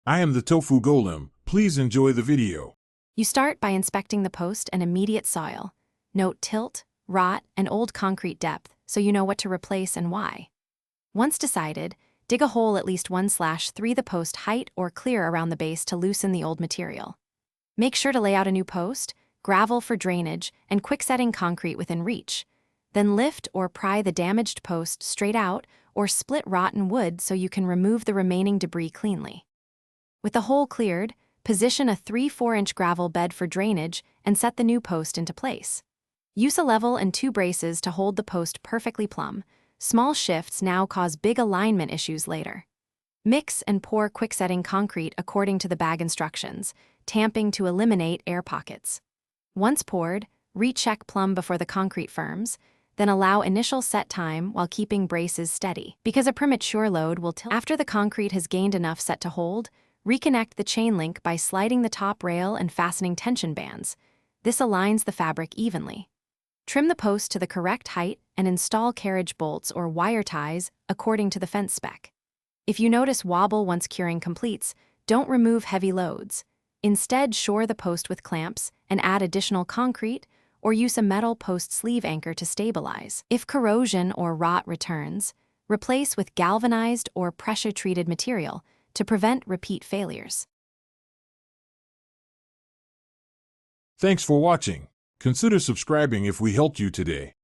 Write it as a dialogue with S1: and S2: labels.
S1: I am the Tofu Golem. Please enjoy the video.
S2: You start by inspecting the post and immediate soil. Note tilt, rot, and old concrete depth so you know what to replace and why. Once decided, dig a hole at least 1/3 the post height or clear around the base to loosen the old material. Make sure to lay out a new post, gravel for drainage, and quick-setting concrete within reach. Then lift or pry the damaged post straight out or split rotten wood so you can remove the remaining debris cleanly. With the hole cleared, position a 3-4-inch gravel bed for drainage and set the new post into place. Use a level and 2 braces to hold the post perfectly plumb. Small shifts now cause big alignment issues later. Mix and pour quick-setting concrete according to the bag instructions, tamping to eliminate air pockets. Once poured, recheck plumb before the concrete firms, then allow initial set time while keeping braces steady. Because a premature load will tilt. After the concrete has gained enough set to hold, reconnect the chain link by sliding the top rail and fastening tension bands. This aligns the fabric evenly. Trim the post to the correct height and install carriage bolts or wire ties according to the fence spec. If you notice wobble once curing completes, don't remove heavy loads. Instead, shore the post with clamps and add additional concrete or use a metal post sleeve anchor to stabilize. If corrosion or rot returns, replace with galvanized or pressure-treated material to prevent repeat failures.
S1: Thanks for watching. Consider subscribing if we helped you today.